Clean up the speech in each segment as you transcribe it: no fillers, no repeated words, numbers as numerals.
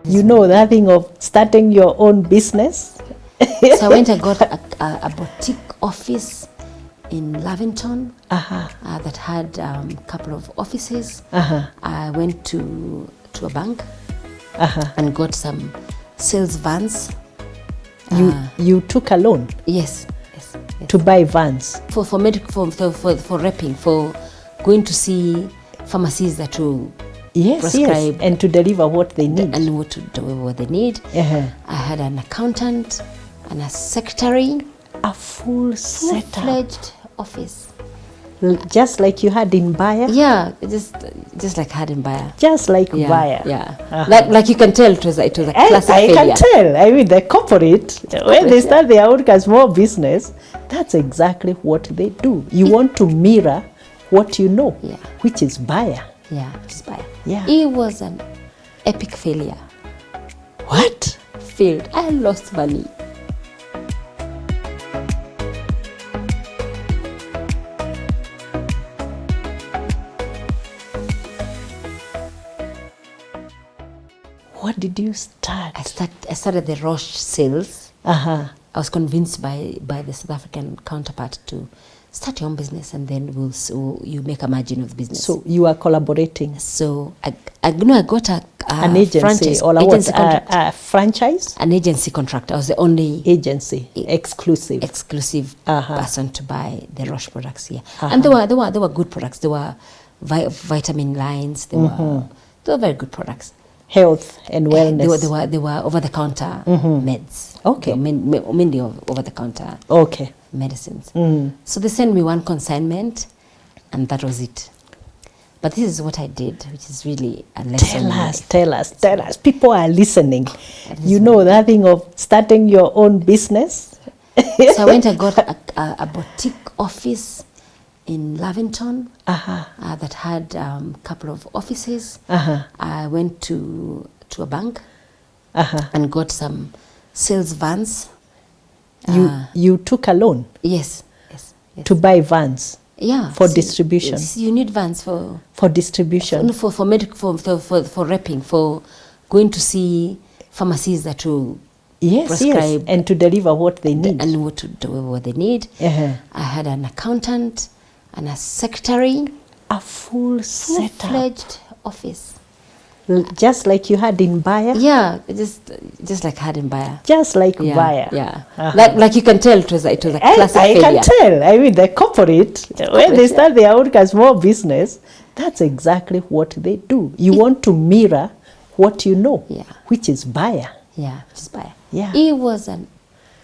You know that thing of starting your own business? So I went and got a boutique office in Lavington that had a couple of offices. I went to a bank and got some sales vans. You took a loan? Yes. To buy vans? For repping, for going to see pharmacies that will prescribe. And to deliver what they need. And what they need. I had an accountant and a secretary. A full setup. Full-fledged office. Just like you had in Bayer? Yeah, just like I had in Bayer. Just like Bayer. Yeah. Like you can tell it was a classic failure. I can tell. I mean, the corporate, when they start their own small business, that's exactly what they do. You want to mirror what you know, which is Bayer. Yeah, which is Bayer. Yeah. It was an epic failure. What? Failed. I lost money. What did you start? I started the Roche sales. I was convinced by the South African counterpart to start your own business, and then you make a margin of the business. So you are collaborating. So I got an agency franchise, or a franchise? An agency contract. I was the only agency exclusive person to buy the Roche products here. And they were good products. They were vitamin lines. They were very good products. Health and wellness. They were over-the-counter meds. Okay. Mainly over-the-counter medicines. So they sent me one consignment, and that was it. But this is what I did, which is really a lesson. Tell us. People are listening. You know that thing of starting your own business? So I went and got a boutique office in Lavington that had a couple of offices. I went to a bank and got some sales vans. You took a loan? Yes. To buy vans? Yeah. For distribution? You need vans for distribution? For repping, for going to see pharmacies that will prescribe. And to deliver what they need. And what they need. I had an accountant and a secretary. A full setup. Full-fledged office. Just like you had in Bayer? Yeah, just like I had in Bayer. Just like Bayer? Yeah. Like you can tell it was a classic failure. I can tell. I mean, the corporate, when they start their own small business, that's exactly what they do. You want to mirror what you know, which is Bayer. Yeah, which is Bayer. Yeah. It was an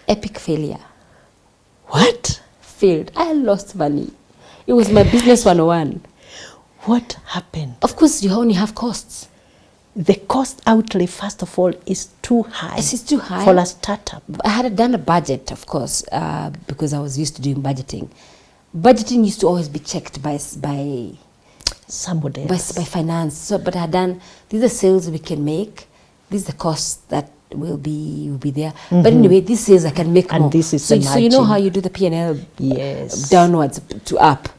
epic failure. What? Failed. I lost money. It was my business 101. What happened? Of course, you only have costs. The cost outlay, first of all, is too high. It's too high for a startup. I had done a budget, of course, because I was used to doing budgeting. Budgeting used to always be checked by somebody else. By finance. So, but I had done, these are sales we can make. These are the costs that will be there. But anyway, this sales I can make and more. This is so you know how you do the P&L downwards to up.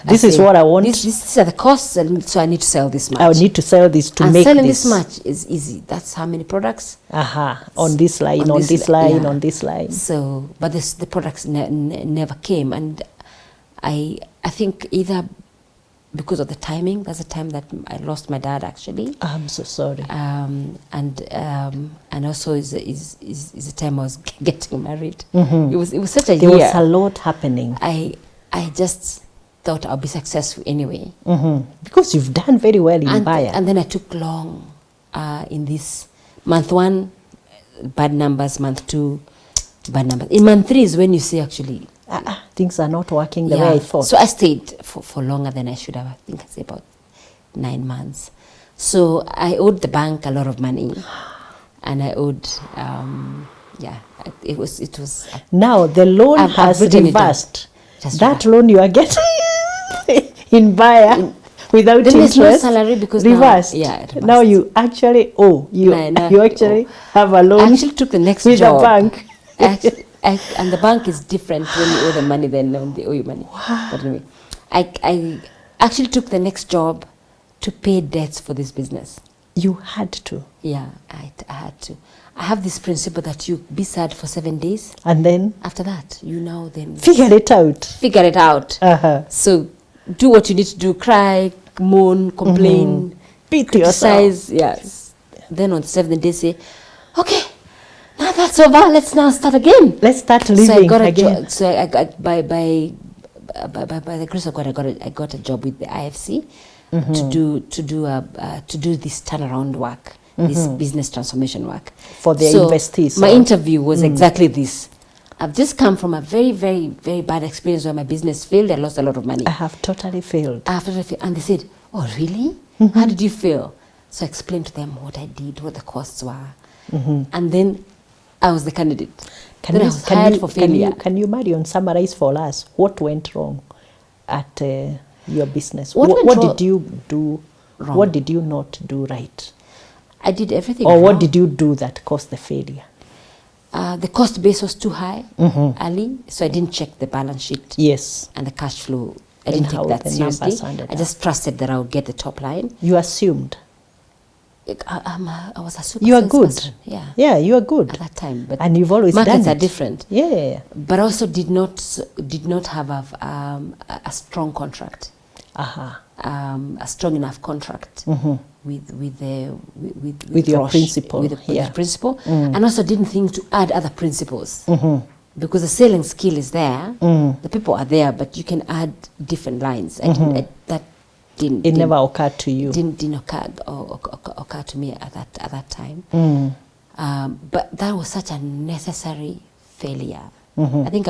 This is what I want. These are the costs, and so I need to sell this much. I need to sell this to make this. And selling this much is easy. That's how many products. On this line, on this line. So, but the products never came, and I think either because of the timing, that's the time that I lost my dad, actually. I'm so sorry. And also is the time I was getting married. It was such a year. There was a lot happening. I just thought I'll be successful anyway. Because you've done very well in Bayer. And then I took long in this. Month 1, bad numbers. Month 2, bad numbers. In month 3 is when you see actually things are not working the way I thought. So I stayed for longer than I should have. I think I say about 9 months. So I owed the bank a lot of money, and I owed it was. Now the loan has reversed. That loan you are getting in Bayer without interest. No salary because reversed. Now you actually owe. You actually have a loan. I actually took the next with job. The bank. And the bank is different when you owe them money than when they owe you money. Wow. But anyway, I actually took the next job to pay debts for this business. You had to. Yeah, I had to. I have this principle that you be sad for 7 days. And then? After that, you now then... Figure it out. Figure it out. So do what you need to do. Cry, moan, complain, beat criticize. yourself. Yes. Then on the 7th day, say, okay, now that's over. Let's now start again. Let's start living again. So I got by the grace of God, I got a job with the IFC to do this turnaround work, this business transformation work for the investees. My interview was exactly this. I've just come from a very, very, very bad experience where my business failed. I lost a lot of money. I have totally failed. And they said, "Oh, really? How did you fail?" So I explained to them what I did, what the costs were, and then I was the candidate. Can you, Marion, summarize for us what went wrong at your business? What did you do wrong? What did you not do right? I did everything wrong. Or what did you do that caused the failure? The cost base was too high early, so I didn't check the balance sheet. Yes. And the cash flow. I didn't take that seriously. I just trusted that I would get the top line. You assumed. I was a super you are good person. Yeah, you are good at that time, but and you've always markets done are different. But also did not have a strong contract, a strong enough contract with your principal, with the principal, and also didn't think to add other principles because the selling skill is there, the people are there, but you can add different lines. It never occurred to you. Didn't occur to me at that time. But that was such a necessary failure. I think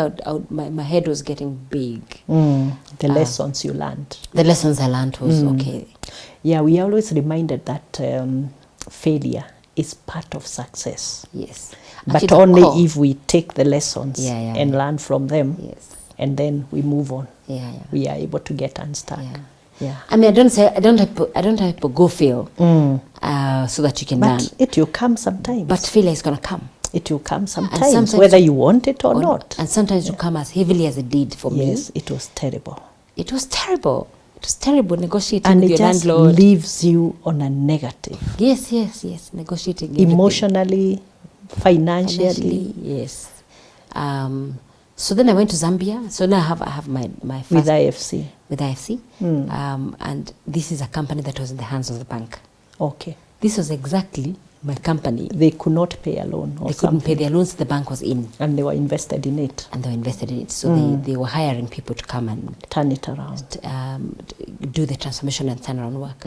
my head was getting big. The lessons you learned. The lessons I learned was okay. Yeah, we are always reminded that failure is part of success. Yes. But only if we take the lessons and learn from them. Yes. And then we move on. We are able to get unstuck. Yeah. I mean, I don't have to go fail so that you can learn. But it will come sometimes. But failure is going to come. It will come sometimes whether you want it or not. And sometimes it will come as heavily as it did for me. Yes, it was terrible. It was terrible. It was terrible negotiating with your landlord. And it just leaves you on a negative. Yes. Negotiating emotionally, financially. Yes. So then I went to Zambia. So now I have my first... With IFC. With IFC. And this is a company that was in the hands of the bank. Okay. This was exactly my company. They could not pay a loan or They couldn't pay their loans, the bank was in. And they were invested in it. So they were hiring people to come and... turn it around. Do the transformation and turnaround work.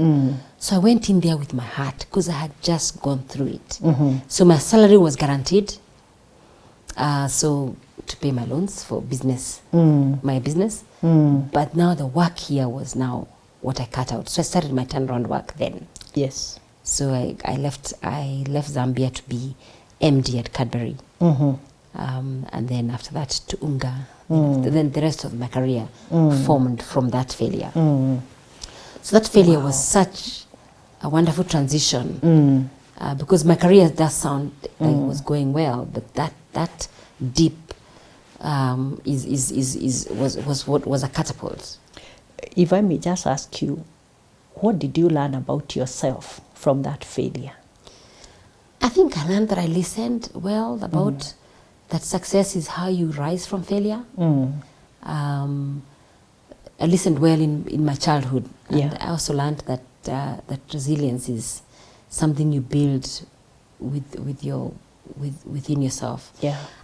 So I went in there with my heart because I had just gone through it. So my salary was guaranteed. So to pay my loans for business, my business. But now the work here was now what I cut out. So I started my turnaround work then. Yes. So I left Zambia to be MD at Cadbury. And then after that to Unga. Then the rest of my career formed from that failure. So that failure was such a wonderful transition because my career does sound like it was going well, but that deep was a catapult. If I may just ask you, what did you learn about yourself from that failure? I think I learned that I listened well about that success is how you rise from failure. I listened well in my childhood. And I also learned that that resilience is something you build within yourself.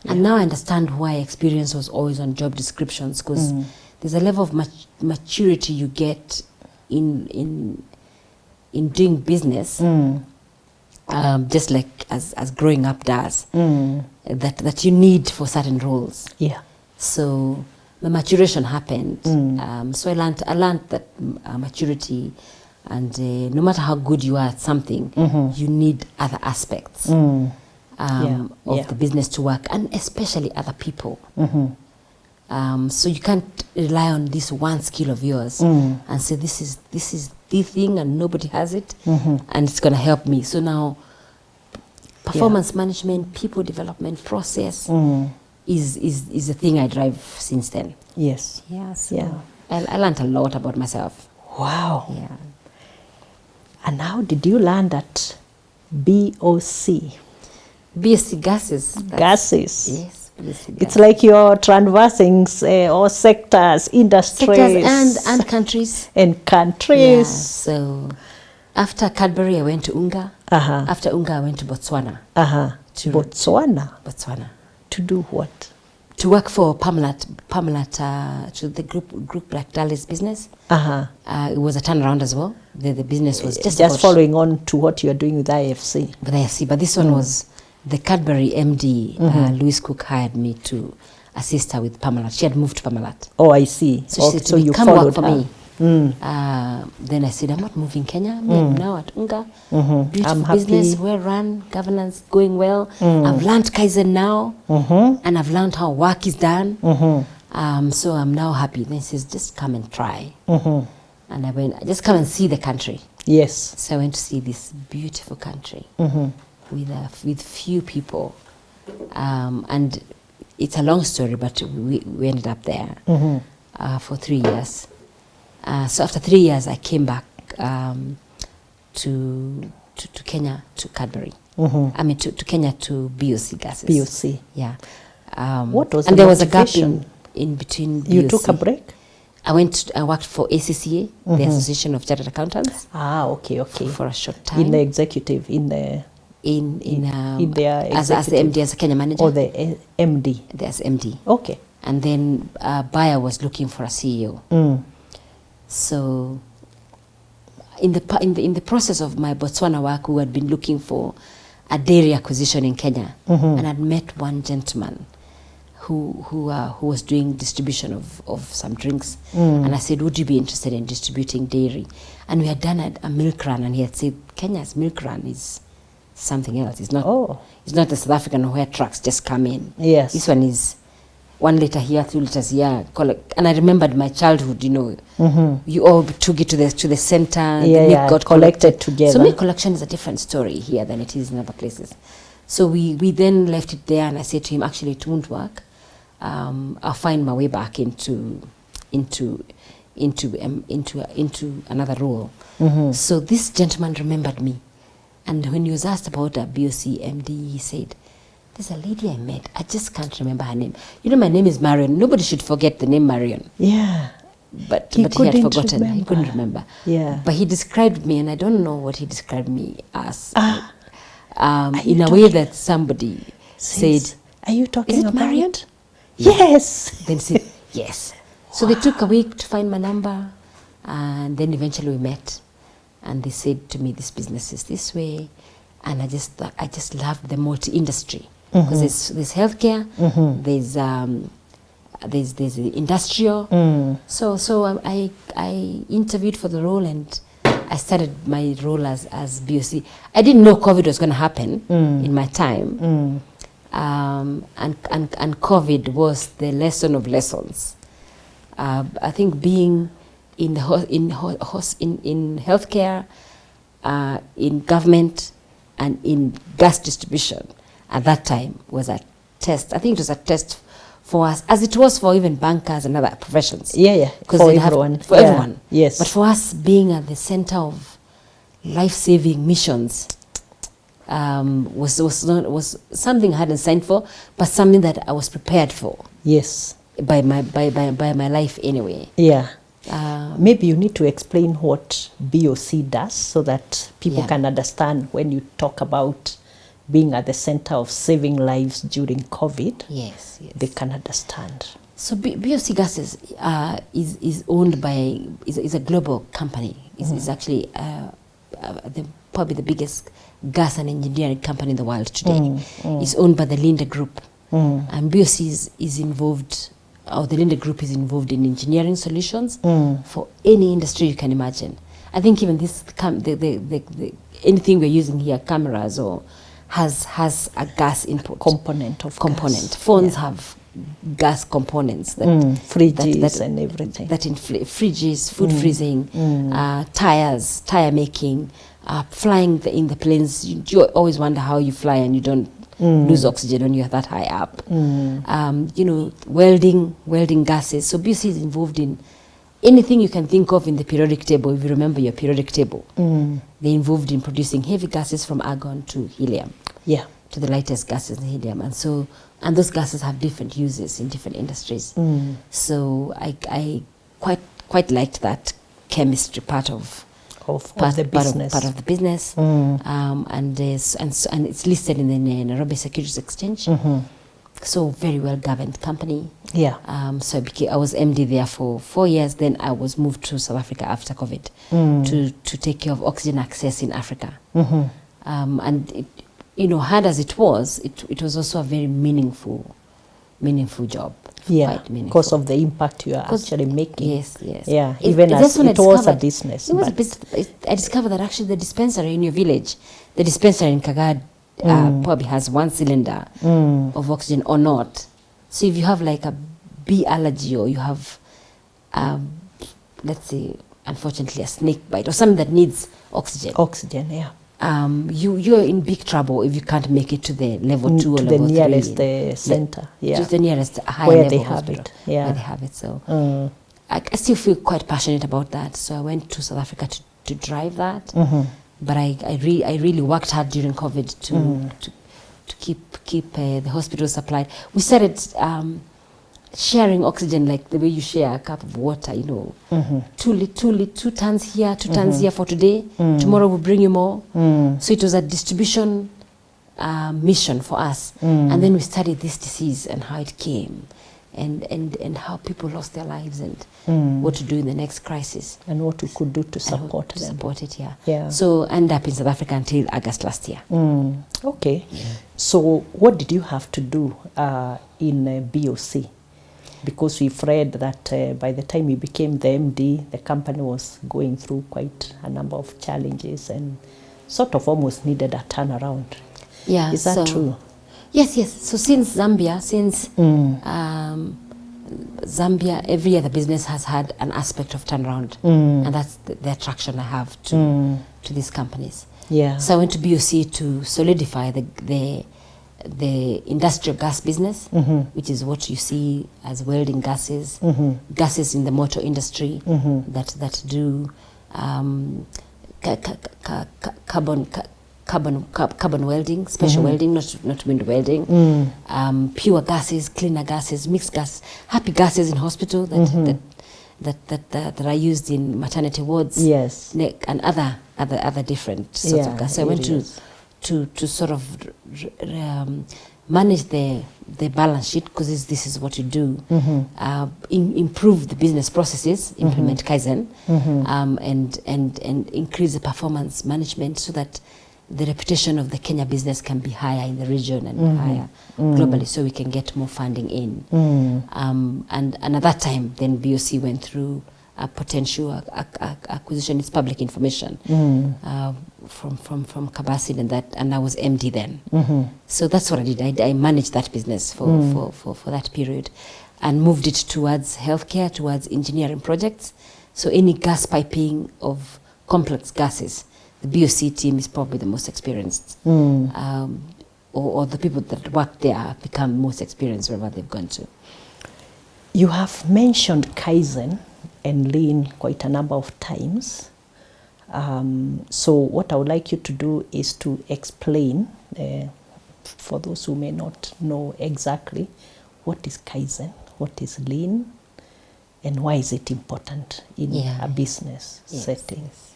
And now I understand why experience was always on job descriptions, because there's a level of maturity you get in doing business, just like as growing up does, that you need for certain roles. So the maturation happened. So I learned that maturity, and no matter how good you are at something, you need other aspects of the business to work, and especially other people. So you can't rely on this one skill of yours and say this is the thing and nobody has it, and it's going to help me. So now performance management, people development process is a thing I drive since then. I learned a lot about myself. Wow. And how did you land at BOC? BOC Gases. Gases. Yes, BOC Gases. It's like you're traversing all sectors, industries. Sectors and countries. And countries. Yeah, so after Cadbury, I went to Unga. After Unga, I went to Botswana. To Botswana. To do what? To work for Parmalat, to the group Lactalis business. It was a turnaround as well. The business was just following on to what you're doing with IFC. With IFC, but this one was the Cadbury MD, Louise Cook, hired me to assist her with Parmalat. She had moved to Parmalat. Oh, I see. So she said to me, you come followed work for her. me. Then I said, I'm not moving Kenya. I'm now at Unga. Beautiful business, well run, governance going well. I've learned Kaizen now, and I've learned how work is done. So I'm now happy. Then he says, just come and try. And I went, just come and see the country. Yes. So I went to see this beautiful country with few people. And it's a long story, but we ended up there for 3 years. So after 3 years, I came back to Kenya, to Cadbury. I mean, to Kenya, to BOC Gases. BOC. Yeah. What was and the there was a gap motivation? in between You BOC. took a break? I worked for ACCA, the Association of Chartered Accountants. Okay. For a short time. In the executive, in their as the MD, as a Kenya manager. Or the MD? As MD. Okay. And then Bayer was looking for a CEO. So in the process of my Botswana work, we had been looking for a dairy acquisition in Kenya, and I'd met one gentleman who was doing distribution of some drinks, and I said, would you be interested in distributing dairy? And we had done a milk run, and he had said, Kenya's milk run is something else. It's not the South African where trucks just come in. Yes. This one is 1 liter here, 2 liters here. And I remembered my childhood, you all took it to the center, the milk got collected together. So milk collection is a different story here than it is in other places. So we then left it there, and I said to him, actually it won't work. I'll find my way back into another role. So this gentleman remembered me, and when he was asked about a BOC MD, he said, there's a lady I met. I just can't remember her name. My name is Marion. Nobody should forget the name Marion. Yeah. But he had forgotten. Remember. He couldn't remember. Yeah. But he described me, and I don't know what he described me as. In a way that somebody said, are you talking is it about Marion? Yes. Then said, yes. So they took a week to find my number, and then eventually we met. And they said to me, this business is this way. And I just loved the multi-industry. Because there's healthcare, there's the industrial. So I interviewed for the role, and I started my role as BOC. I didn't know COVID was going to happen in my time. And COVID was the lesson of lessons. I think being in healthcare, in government, and in gas distribution at that time was a test. I think it was a test for us, as it was for even bankers and other professions. Yeah. For everyone. For everyone. Yes. But for us, being at the center of life-saving missions was something I hadn't signed for, but something that I was prepared for. Yes. By my life anyway. Yeah. Maybe you need to explain what BOC does so that people can understand when you talk about being at the center of saving lives during COVID. Yes. They can understand. So BOC Gases is owned by is a global company. It's actually probably the biggest gas and engineering company in the world today. It's owned by the Linde Group, and BOC is involved. The Linde Group is involved in engineering solutions for any industry you can imagine. I think even this anything we're using here, cameras or has a gas input component. Phones have gas components that fridges and everything. That in fridges, food freezing, tires, tire making, flying in the planes. You always wonder how you fly and you don't lose oxygen when you're that high up. Welding gases. So BOC is involved in anything you can think of in the periodic table, if you remember your periodic table, they're involved in producing heavy gases from argon to helium. Yeah. To the lightest gases in helium. And those gases have different uses in different industries. So I quite liked that chemistry part of the business. Part of the business. And it's listed in the Nairobi Securities Exchange. So very well governed company. Yeah. So I was MD there for 4 years. Then I was moved to South Africa after COVID to take care of oxygen access in Africa. And it, hard as it was, it was also a very meaningful job. Yeah, because of the impact you are actually making. Yes. Yeah, even as it was a business. I discovered that actually the dispensary in your village, the dispensary in Kagad, probably has 1 cylinder of oxygen or not. So if you have like a bee allergy, or you have, let's say, unfortunately, a snake bite or something that needs oxygen. Oxygen, yeah. You're in big trouble if you can't make it to the level 2 or level 3. To the nearest center, yeah. Just the nearest high where level they have hospital, it, yeah. Where they have it. So I still feel quite passionate about that. So I went to South Africa to drive that. But I really worked hard during COVID to keep the hospital supplied. We started sharing oxygen like the way you share a cup of water, 2 tons here, 2 tons here for today. Tomorrow we'll bring you more. So it was a distribution mission for us. And then we studied this disease and how it came, and how people lost their lives, and what to do in the next crisis. And what we could do to support them. Support it, yeah. So I ended up in South Africa until August last year. Okay. Yeah. So what did you have to do in BOC? Because we've read that by the time you became the MD, the company was going through quite a number of challenges and sort of almost needed a turnaround. Yeah. Is that true? Yes. So since Zambia, every other business has had an aspect of turnaround, and that's the attraction I have to these companies. Yeah. So I went to BOC to solidify the industrial gas business, which is what you see as welding gases, gases in the motor industry that do carbon welding, special welding, not wind welding, pure gases, cleaner gases, mixed gas, happy gases in hospital that are used in maternity wards, yes, and other different sorts of gas. So I went to sort of manage the balance sheet, because this is what you do. Improve the business processes, implement Kaizen, and increase the performance management, so that the reputation of the Kenya business can be higher in the region and higher globally, so we can get more funding in. And at that time, then BOC went through a potential acquisition. It's public information from Kabasin, and I was MD then. So that's what I did. I managed that business for that period, and moved it towards healthcare, towards engineering projects. So any gas piping of complex gases, the BOC team is probably the most experienced, or the people that work there have become most experienced wherever they've gone to. You have mentioned Kaizen and Lean quite a number of times. So what I would like you to do is to explain, for those who may not know exactly, what is Kaizen, what is Lean, and why is it important in a business setting? Yes.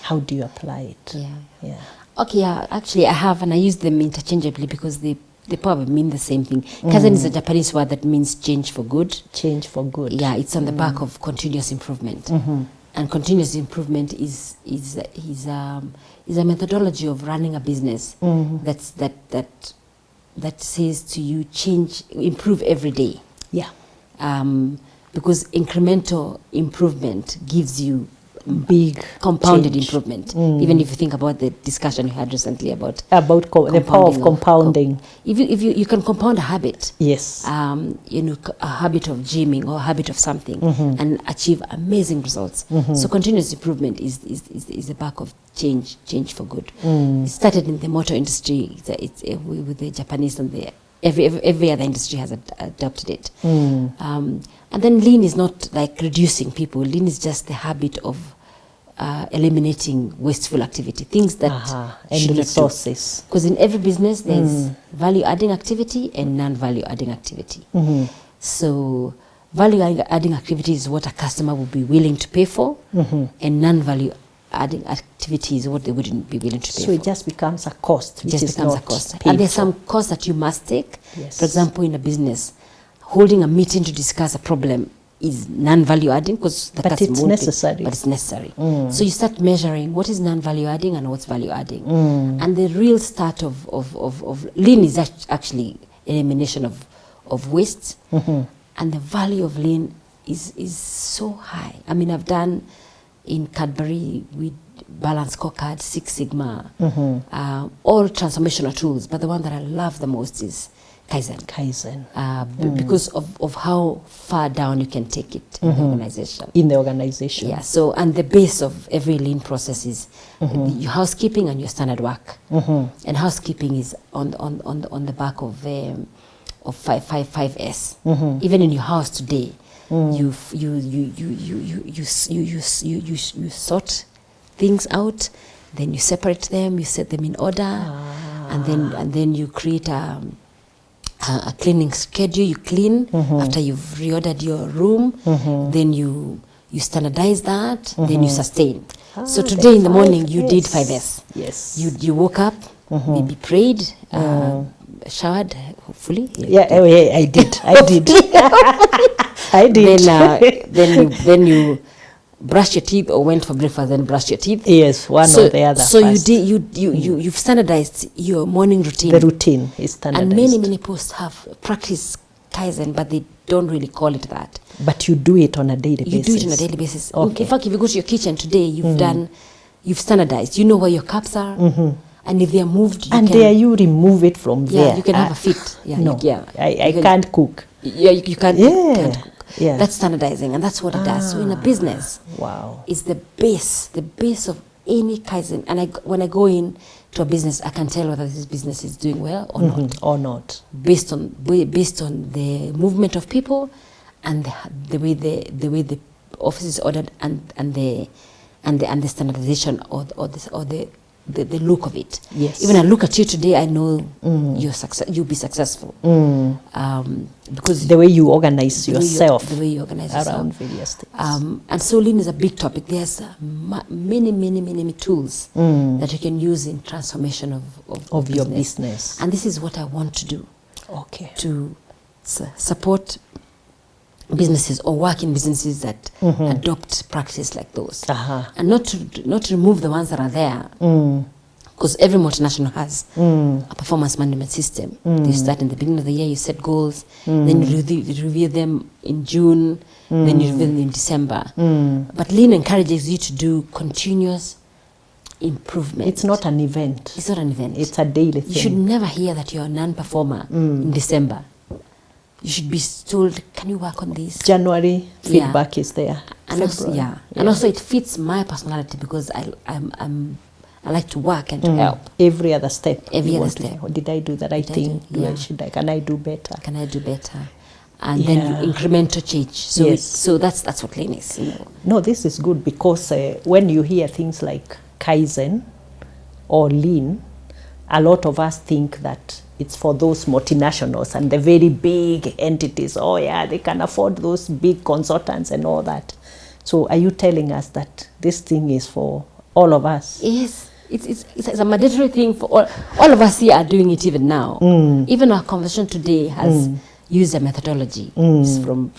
How do you apply it? Yeah. Okay, actually I have, and I use them interchangeably because they probably mean the same thing. Kaizen is a Japanese word that means change for good. Change for good. Yeah, it's on the back of continuous improvement. And continuous improvement is a methodology of running a business that says to you, improve every day. Yeah. Because incremental improvement gives you big compounded improvement. Even if you think about the discussion you had recently about the power of compounding. If you can compound a habit, yes, a habit of gymming or a habit of something, and achieve amazing results. So continuous improvement is the back of change for good. It started in the motor industry. It's with the Japanese and the every other industry has adopted it. And then lean is not like reducing people. Lean is just the habit of eliminating wasteful activity, things that and resources. Because in every business there's value-adding activity and non-value-adding activity. So value-adding activity is what a customer will be willing to pay for, and non-value-adding activity is what they wouldn't be willing to pay for. So it just becomes a cost, which is becomes not a cost. paid And there's for. some costs that you must take. Yes. For example, in a business, holding a meeting to discuss a problem is non-value adding because the But customer it's won't pay, necessary. but it's necessary. So you start measuring what is non-value adding and what's value adding. And the real start of lean is actually elimination of waste. And the value of lean is so high. I mean, I've done in Cadbury with Balance Scorecard, Six Sigma, all transformational tools. But the one that I love the most is Kaizen. Because of how far down you can take it in the organization. In the organization. Yeah, so, and the base of every lean process is your housekeeping and your standard work. And housekeeping is on the back of 5S. Even in your house today, you sort things out, then you separate them, you set them in order, and then you create a cleaning schedule. You clean after you've reordered your room, then you standardize that, then you sustain. So today in the morning you did 5S. Yes. You woke up, maybe prayed, showered, hopefully. Yeah, I did. I did. Then you brushed your teeth or went for breakfast and brushed your teeth. Yes, one or the other. So first. you've standardized your morning routine. The routine is standardized. And many posts have practiced Kaizen, but they don't really call it that. But you do it on a daily basis. You do it on a daily basis. Okay. In fact, if you go to your kitchen today, you've standardized. You know where your cups are, and if they are moved, you remove it from there. Yeah, you can have a fit. Yeah, no, I can't cook. Yeah, you can't. Yeah. You can't cook. Yeah. That's standardizing, and that's what it does. So in a business, it's the base of any Kaizen. And when I go in to a business, I can tell whether this business is doing well or not. Or not. Based on the movement of people and the way the office is ordered and the standardization or the look of it. Yes. Even I look at you today, I know you'll be successful. Because the way you organize yourself. The way you organize yourself. Around various things. And so lean is a big topic. There's many tools that you can use in transformation of your business. And this is what I want to do. Okay. To support businesses or work in businesses that adopt practice like those, and not to remove the ones that are there, because every multinational has a performance management system. You start in the beginning of the year, you set goals, then you review them in June, then you review them in December. But lean encourages you to do continuous improvement. It's not an event. It's not an event. It's a daily thing. You should never hear that you're a non-performer in December. You should be told, can you work on this? January feedback is there. And also, and also it fits my personality because I like to work and to help. Every other step. Did I do the right thing? Can I do better? Can I do better? And then incremental change. So so that's what lean is. No, this is good because when you hear things like Kaizen or lean, a lot of us think that it's for those multinationals and the very big entities. Oh yeah, they can afford those big consultants and all that. So are you telling us that this thing is for all of us? Yes, it's a mandatory thing for all of us here are doing it even now. Even our conversation today has used a methodology from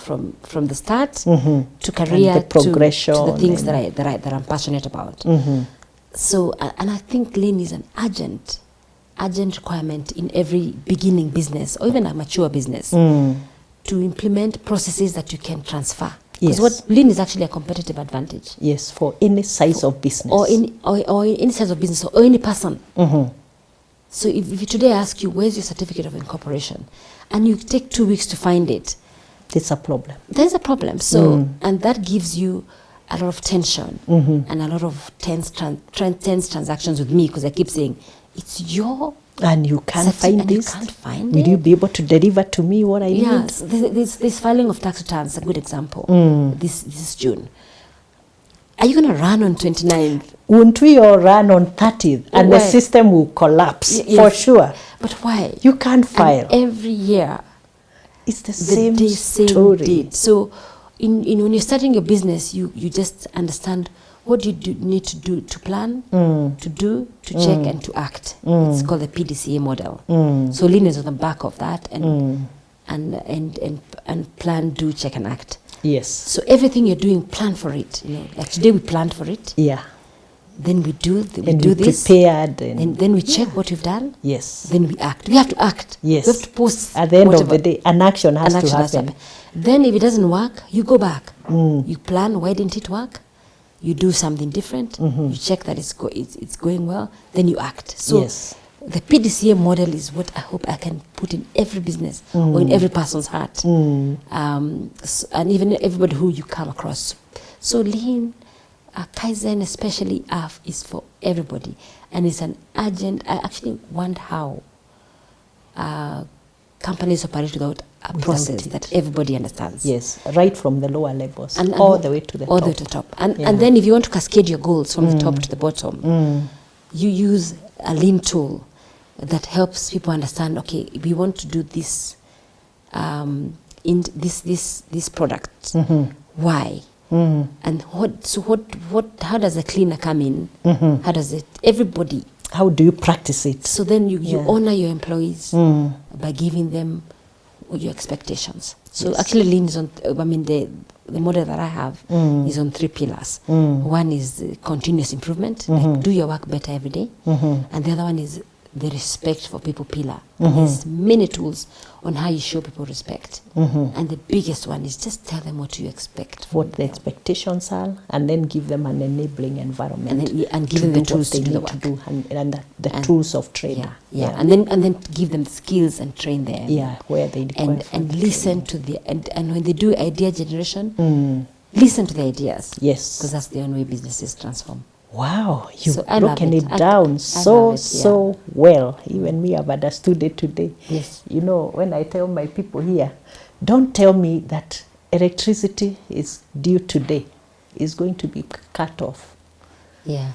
the start to career, and the progression, to the things that I'm passionate about. So, and I think lean is an urgent requirement in every beginning business or even a mature business to implement processes that you can transfer. Because what lean is actually a competitive advantage. Yes, for any size of business. Or any size of business or any person. So if you today ask you, where's your certificate of incorporation? And you take 2 weeks to find it. It's a problem. There's a problem. So, and that gives you a lot of tension and a lot of tense transactions with me because I keep saying, it's your and you can't find and you this. can't find Will it. you be able to deliver to me what I need? This filing of tax returns, a good example. This June. Are you going to run on 29th? Won't we all run on 30th and Why? the system will collapse Yes. for sure? But why? You can't file. And every year, It's the same same story. date. So, in when you're starting your business, you just understand what you need to do to plan, to do, to check, and to act. It's called the PDCA model. So lean is on the back of that, and plan, do, check, and act. Yes. So everything you're doing, plan for it. You know, like today we planned for it. Yeah. Then we do And do we this. prepared. And then we check what we've done. Yes. Then we act. We have to act. Yes. We have to post. At the end whatever. of the day, an action has to happen. Then if it doesn't work, you go back. You plan, why didn't it work? You do something different. You check that it's going well. Then you act. So Yes. the PDCA model is what I hope I can put in every business or in every person's heart. And even everybody who you come across. So lean, Kaizen especially is for everybody. And it's an urgent, I actually wonder how companies operate without a process that everybody understands. Yes, right from the lower levels and all the way to the top. All the way to the top. And then if you want to cascade your goals from the top to the bottom, you use a lean tool that helps people understand, okay, we want to do this in this product. Why? And how does a cleaner come in? How does it, everybody. How do you practice it? So then you honor your employees by giving them your expectations. So actually lean is on, the model that I have is on 3 pillars. One is continuous improvement, like do your work better every day. And the other one is the respect for people pillar. There's many tools on how you show people respect. And the biggest one is just tell them what you expect. What the expectations are, and then give them an enabling environment. And give them the tools to do the work. To do, and the tools of training. And then give them the skills and train them. Where they require and listen to the and when they do idea generation, listen to the ideas. Yes. Because that's the only way businesses transform. Wow, you've So broken it down so well. Even me, I've understood it today. Yes. You know, when I tell my people here, don't tell me that electricity is due today, it's going to be cut off. Yeah.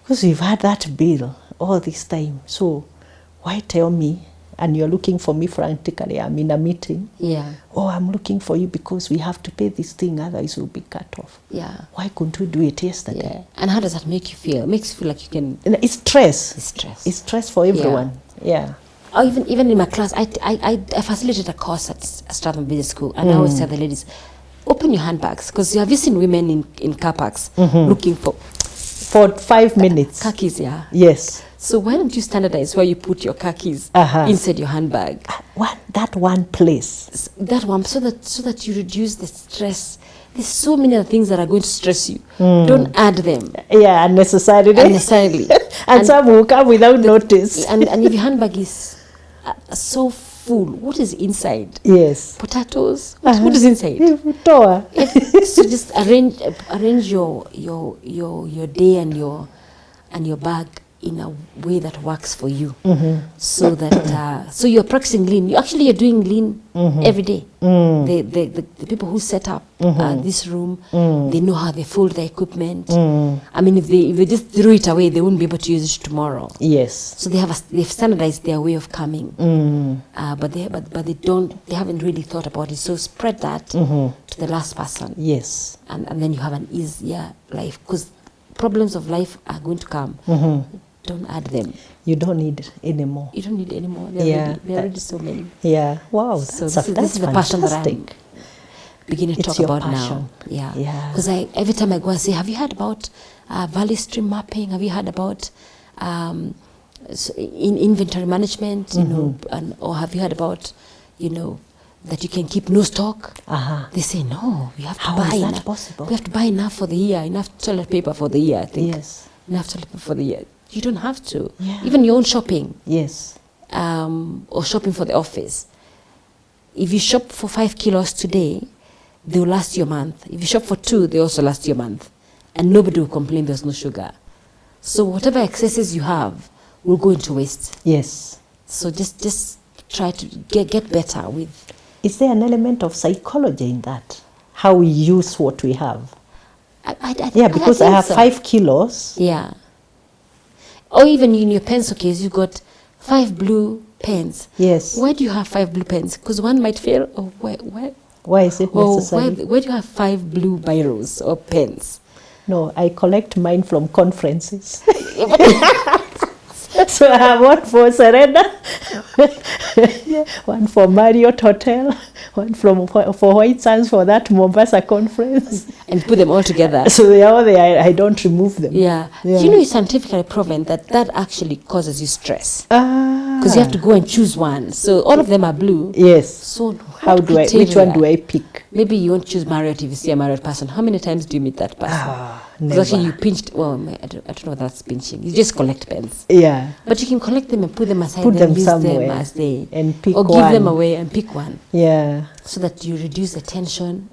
Because we've had that bill all this time. So why tell me, and you're looking for me frantically, I'm in a meeting. Yeah. Oh, I'm looking for you because we have to pay this thing, otherwise we'll be cut off. Yeah. Why couldn't we do it yesterday? Yeah. And how does that make you feel? It makes you feel like you can... It's stress. It's stress. It's stress for everyone. Yeah. Or even in my class, I facilitated a course at Strathmore Business School, and I always tell the ladies, open your handbags, because have you seen women in car parks looking for 5 minutes. Car keys, yeah. Yes. So why don't you standardize where you put your car keys inside your handbag? That one place. That one, so that you reduce the stress. There's so many other things that are going to stress you. Don't add them. Yeah, unnecessarily. and some will come without notice. And if your handbag is so full, what is inside? Yes. Potatoes. What is inside? So just arrange your day and your bag in a way that works for you, so that so you're practicing lean. You're doing lean every day. The people who set up this room, they know how they fold the equipment. I mean, if they just threw it away, they wouldn't be able to use it tomorrow. Yes. So they've standardized their way of coming, but they haven't really thought about it. So spread that to the last person. Yes. And then you have an easier life, because problems of life are going to come. Don't add them. You don't need any more. You don't need any more. There are already so many. Yeah. Wow. So this is the passion that I'm beginning to talk about now. Yeah. Because every time I go and say, have you heard about value stream mapping? Have you heard about in inventory management? You know, or have you heard about, that you can keep no stock? They say no. You have to buy. How is that possible? We have to buy enough for the year, enough toilet paper for the year. I think. Yes. Enough toilet paper for the year. You don't have to. Yeah. Even your own shopping. Yes. Or shopping for the office. If you shop for 5 kilos today, they will last you a month. If you shop for 2, they also last you a month. And nobody will complain there's no sugar. So whatever excesses you have, will go into waste. Yes. So just try to get better with. Is there an element of psychology in that? How we use what we have? Because I have 5 kilos. Yeah. Or even in your pencil case, you've got 5 blue pens. Yes. Why do you have 5 blue pens? Because one might fail. Or why is it necessary? Why do you have 5 blue biros or pens? No, I collect mine from conferences. So I have one for Serena, one for Marriott Hotel, one for White Sands for that Mombasa conference. And put them all together. So they are all there. I don't remove them. Yeah. You know, it's scientifically proven that actually causes you stress. Because you have to go and choose one. So all of them are blue. Yes. So which one do I pick? Maybe you won't choose Marriott if you see a Marriott person. How many times do you meet that person? Never. Actually, you pinched. Well, I don't know if that's pinching. You just collect pens. Yeah. But you can collect them and put them aside. Put them use somewhere them as they and pick or one. give them away and pick one. Yeah. So that you reduce the tension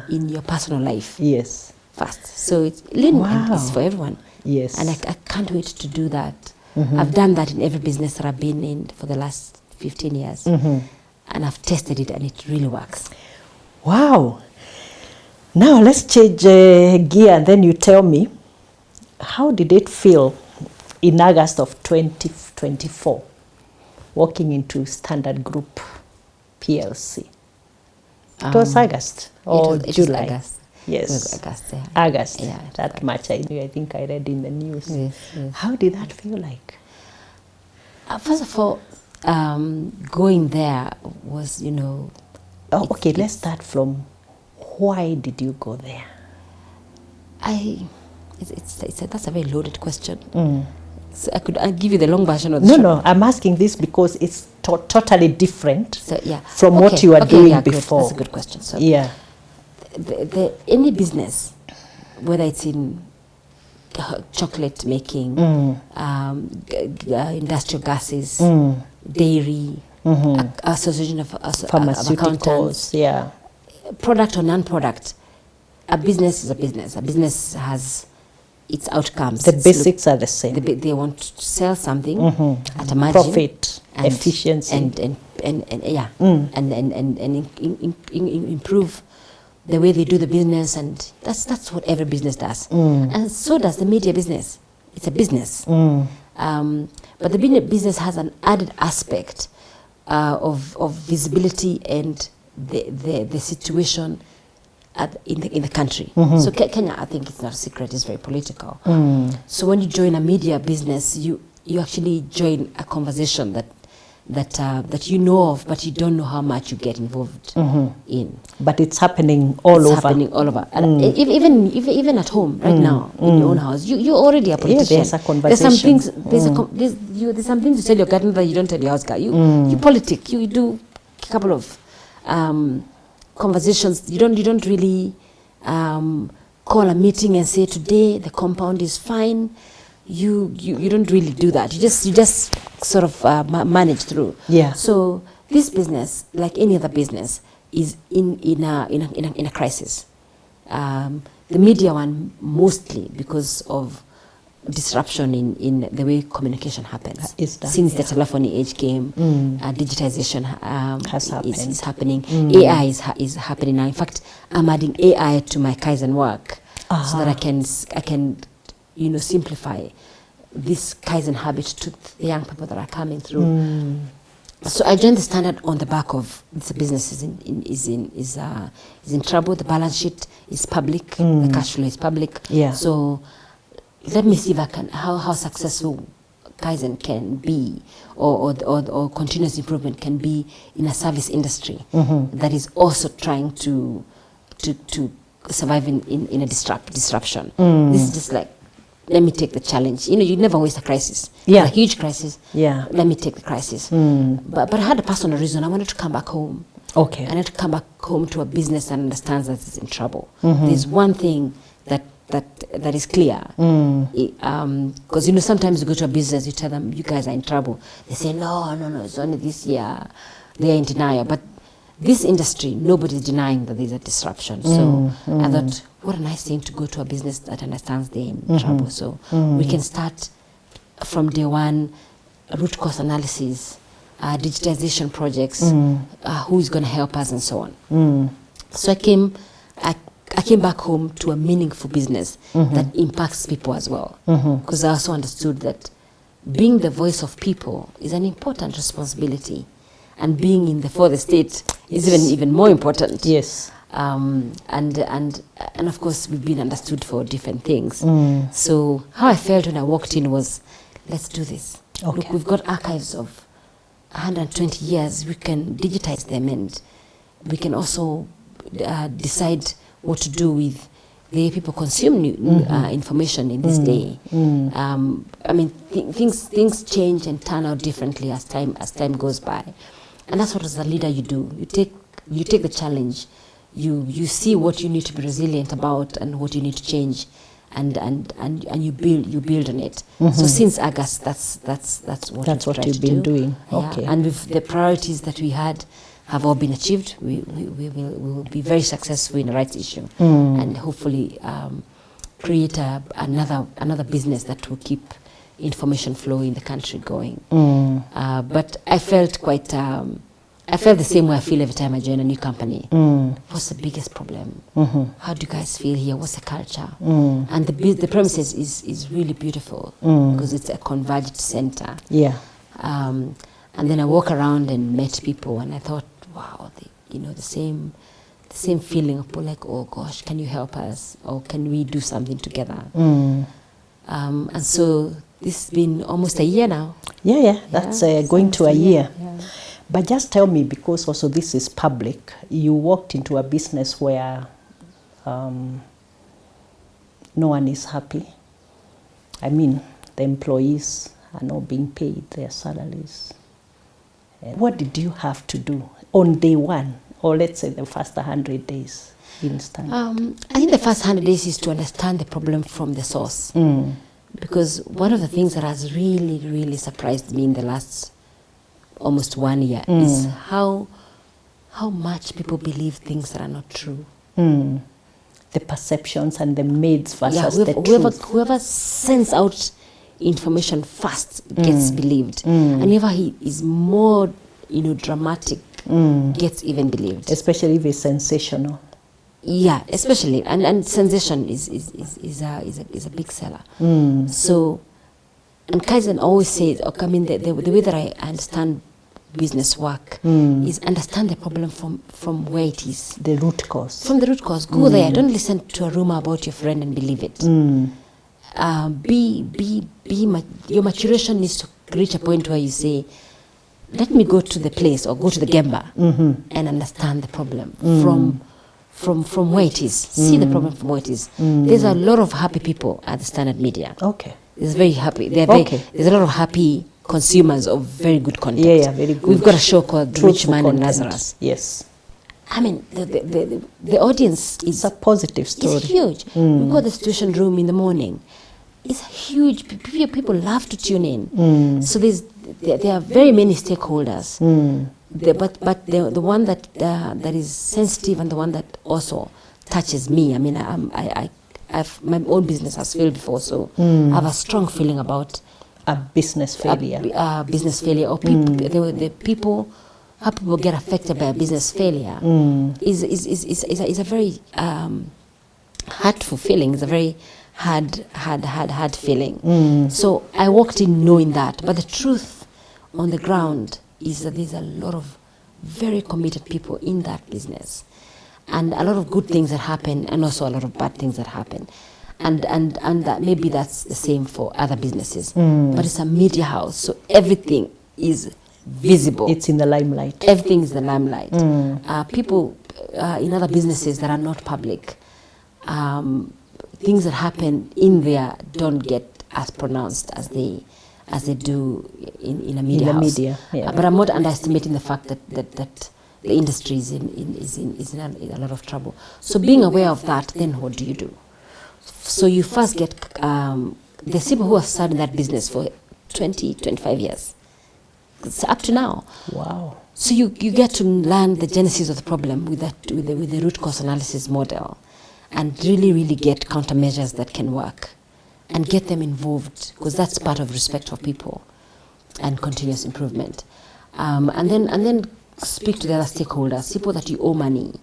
in your personal life. Yes. Fast. So lean is for everyone. Yes. And I can't wait to do that. I've done that in every business that I've been in for the last 15 years. And I've tested it and it really works. Wow. Now let's change gear and then you tell me, how did it feel in August of 2024 walking into Standard Group PLC? It was August or July? Was August. Yes. It was August, yeah. August. Yeah, that much I knew. I think I read in the news. Yes. How did that feel like? First of all, going there was, okay, let's start from why did you go there? That's a very loaded question. So I'll give you the long version of the story. No, I'm asking this because it's totally different from what you were doing before. That's a good question. So any business, whether it's in chocolate making, industrial gases, dairy, association of accountants, product or non-product, a business is a business. A business has its outcomes. The basics are the same. They want to sell something at a margin, profit, efficiency, and improve the way they do the business, and that's what every business does. And so does the media business. It's a business. But the media business has an added aspect of visibility and the situation in the country. So Kenya, I think it's not a secret, it's very political. So when you join a media business, you actually join a conversation that you know of, but you don't know how much you get involved in. But it's happening all over. It's happening all over. And even at home right now, in your own house, you're already a politician. Yeah, there's a conversation. There's some things you tell your gardener that you don't tell your house guy. You politic. You do a couple of conversations. You don't really call a meeting and say today the compound is fine. You don't really do that. You just sort of manage through. Yeah. So this business, like any other business, is in a crisis. The media one mostly because of disruption in the way communication happens. Since the telephony age came, digitization is happening. AI is happening now. In fact, I'm adding AI to my Kaizen work so that I can simplify this Kaizen habit to the young people that are coming through. So I joined the Standard on the back of the business is in trouble. The balance sheet is public. The cash flow is public. Yeah. So let me see if I can how successful Kaizen can be, or continuous improvement can be in a service industry that is also trying to survive in a disruption. This is just like, let me take the challenge. You never waste a crisis. Yeah. A huge crisis. Yeah. Let me take the crisis. But I had a personal reason. I wanted to come back home. Okay. I wanted to come back home to a business that understands that it's in trouble. There's one thing that is clear. Because sometimes you go to a business, you tell them you guys are in trouble. They say no, it's only this year. They are in denial. But this industry, nobody's denying that there's a disruption. So I thought, what a nice thing to go to a business that understands they're in trouble. So we can start from day one root cause analysis, digitization projects, who is going to help us and so on. So I came back home to a meaningful business that impacts people as well. Because I also understood that being the voice of people is an important responsibility. And being for the state is even more important. Yes. And of course, we've been understood for different things. So how I felt when I walked in was, let's do this. Okay. Look, we've got archives of 120 years. We can digitize them, and we can also decide what to do with the way people consume information in this day. I mean, things change and turn out differently as time goes by, and that's what as a leader you do. You take the challenge. You see what you need to be resilient about and what you need to change, and you build on it. So since August, that's what you've been doing. Yeah. Okay. And with the priorities that we had have all been achieved, we will be very successful in the rights issue, and hopefully create another business that will keep information flow in the country going. But I felt I felt the same way I feel every time I join a new company. What's the biggest problem? How do you guys feel here? What's the culture? And the premises is really beautiful because it's a converged center. Yeah. And then I walk around and met people, and I thought, wow, the same feeling of like, oh gosh, can you help us, or can we do something together? And so this has been almost a year now. Yeah. That's going to a year. Yeah. But just tell me, because also this is public, you walked into a business where no one is happy. I mean, the employees are not being paid their salaries. What did you have to do on day one, or let's say the first 100 days instant? I think the first 100 days is to understand the problem from the source. Because one of the things that has really, really surprised me in the last almost 1 year is how much people believe things that are not true. The perceptions and the myths versus the truth. Whoever sends out information fast gets believed, and whoever is more dramatic gets even believed, especially if it's sensational. Yeah, especially and sensation is a big seller. So, and Kaizen always says, I mean, the way that I understand business work is understand the problem from where it is. The root cause. From the root cause. Go there. Don't listen to a rumor about your friend and believe it. Your maturation needs to reach a point where you say, let me go to the place or go to the Gemba and understand the problem from where it is. See the problem from where it is. There's a lot of happy people at the Standard Media. Okay. It's very happy. There's a lot of happy consumers of very good content. Yeah, very good. We've got a show called The Rich Man in Lazarus. Yes. I mean, the audience is... It's a positive story. It's huge. We've got the Situation Room in the morning. It's huge. People love to tune in. So there are very many stakeholders. But the one that is sensitive and the one that also touches me. I mean, my own business has failed before, so I have a strong feeling about a business failure. Business failure, or the people, how people get affected by a business failure is a very hurtful feeling. It's a very hard feeling. So I walked in knowing that, but the truth on the ground is that there's a lot of very committed people in that business, and a lot of good things that happen, and also a lot of bad things that happen, and that maybe that's the same for other businesses. But it's a media house, so everything is visible. It's in the limelight. Everything is the limelight. People in other businesses that are not public, things that happen in there don't get as pronounced as they do in a media house. But I'm not underestimating the fact that the industry is in a lot of trouble. So being aware of that, then what do you do? So you first get the people who have started in that business for 25 years. It's up to now. Wow. So you get to learn the genesis of the problem with the root cause analysis model, and really get countermeasures that can work, and get them involved, because that's part of respect for people. and continuous improvement. And then speak to the other stakeholders, people that you owe money,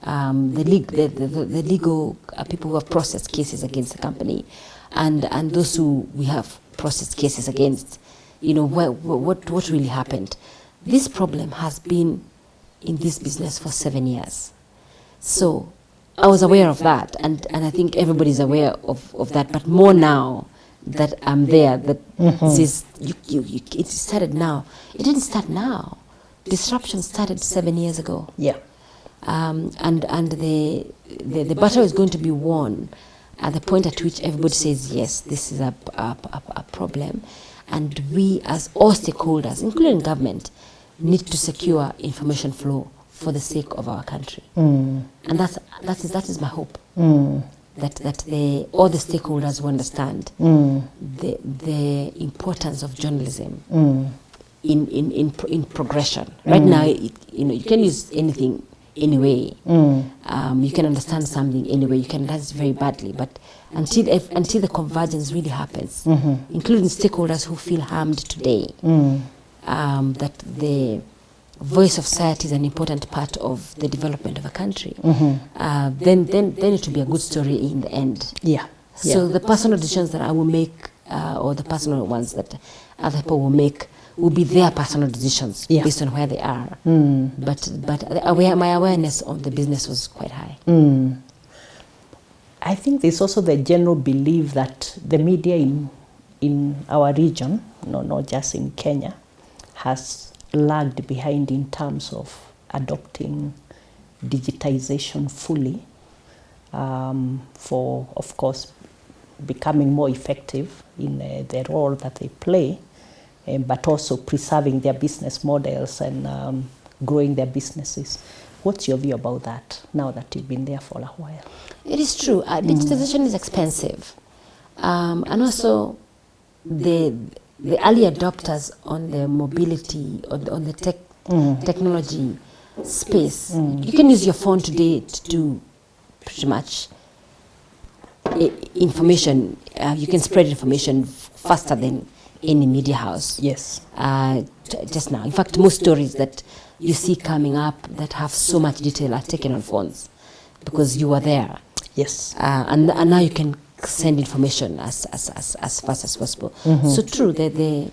the legal people who have processed cases against the company, and those who we have processed cases against. What really happened? This problem has been in this business for 7 years. So I was aware of that, and I think everybody's aware of that, but more now that I'm there, that this it started now. It didn't start now. Disruption started 7 years ago. Yeah. And the battle is going to be won at the point at which everybody says, yes, this is a problem, and we as all stakeholders, including government, need to secure information flow for the sake of our country. And that is my hope. That all the stakeholders will understand the importance of journalism in progression. Right now, you can use anything anyway. You can understand something anyway. You can learn it very badly, but until the convergence really happens, including stakeholders who feel harmed today, that the voice of society is an important part of the development of a country, then it will be a good story in the end. Yeah. So the personal decisions that I will make, or the personal ones that other people will make, will be their personal decisions based on where they are. But my awareness of the business was quite high. I think there's also the general belief that the media in our region, not just in Kenya, has lagged behind in terms of adopting digitization fully, for, of course, becoming more effective in the role that they play, but also preserving their business models and growing their businesses. What's your view about that now that you've been there for a while? It is true. Digitization is expensive. And also the early adopters on the mobility, on the technology space. You can use your phone today to do pretty much information. You can spread information faster than any media house. Yes. Just now. In fact, most stories that you see coming up that have so much detail are taken on phones because you were there. Yes. And now you can send information as fast as possible. So true, the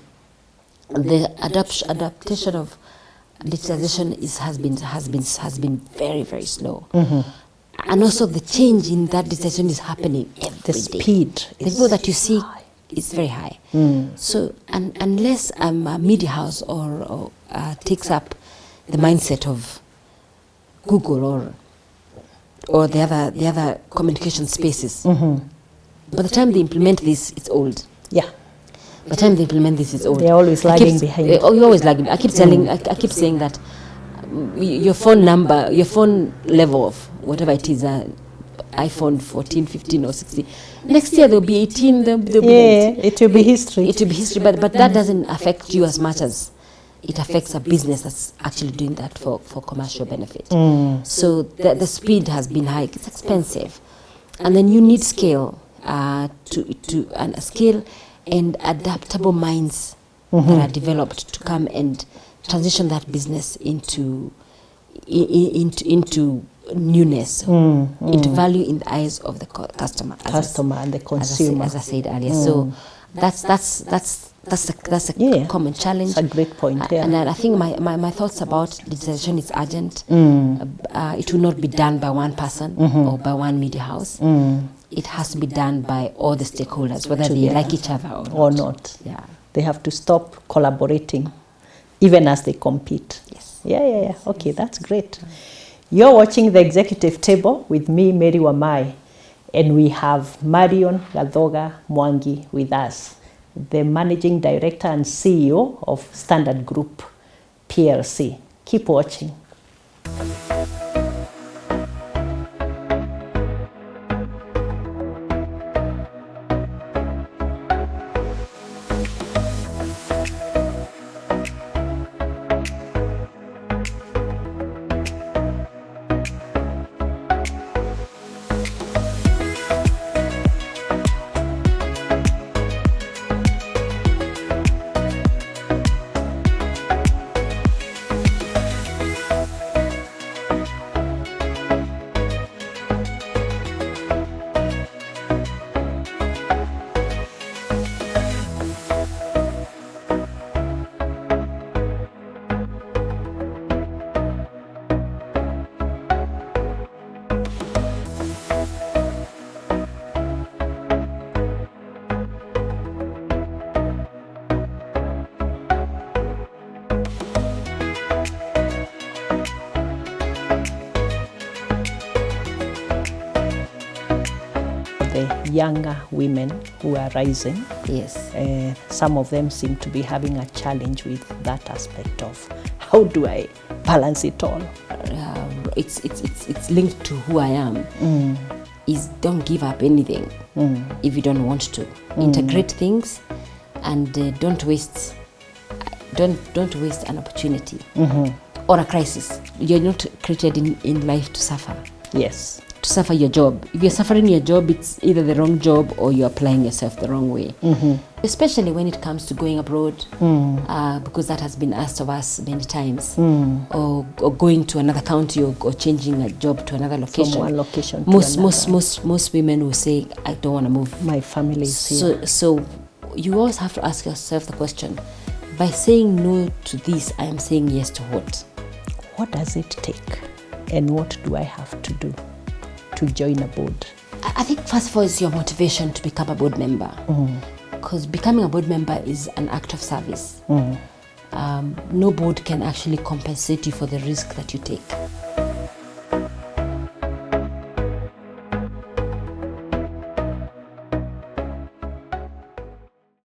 adaptation of digitization has been very, very slow. And also the change in that digitization is happening every day. The speed the people that you see is very high. So unless a media house or takes up the mindset of Google or the other communication spaces, by the time they implement this, it's old. Yeah. By the time they implement this, it's old. They're always lagging behind. You're always lagging. I keep saying that your phone number, your phone level of whatever it is, iPhone 14, 15 or 16. Next year there'll be 18. There'll be 19. It will be history. It will be history, but that doesn't affect you as much as it affects a business that's actually doing that for commercial benefit. So the speed has been high. It's expensive, and then you need scale scale and adaptable minds that are developed to come and transition that business into newness, into value in the eyes of the customer And the consumer. as I said earlier. So that's a common challenge. That's a great point. And I think my thoughts about digitization is urgent. It will not be done by one person or by one media house. It has to be done by all the stakeholders, whether they like each other or not. Yeah. They have to stop collaborating, even as they compete. Yes. Yeah. Okay, that's great. You're watching The Executive Table with me, Mary Wamai, and we have Marion Gathoga Mwangi with us, the Managing Director and CEO of Standard Group PLC. Keep watching. younger women who are rising. Yes. Some of them seem to be having a challenge with that aspect of how do I balance it all? It's linked to who I am. Is don't give up anything if you don't want to. Integrate things, and don't waste an opportunity or a crisis. You're not created in life to suffer. Yes. To suffer your job. If you're suffering your job, it's either the wrong job or you're applying yourself the wrong way. Especially when it comes to going abroad, because that has been asked of us many times, or going to another county, or changing a job to another location. From one location to most women will say, I don't want to move. My family is here. So you always have to ask yourself the question, by saying no to this, I am saying yes to what? What does it take? And what do I have to do to join a board? I think first of all is your motivation to become a board member. Because becoming a board member is an act of service. No board can actually compensate you for the risk that you take.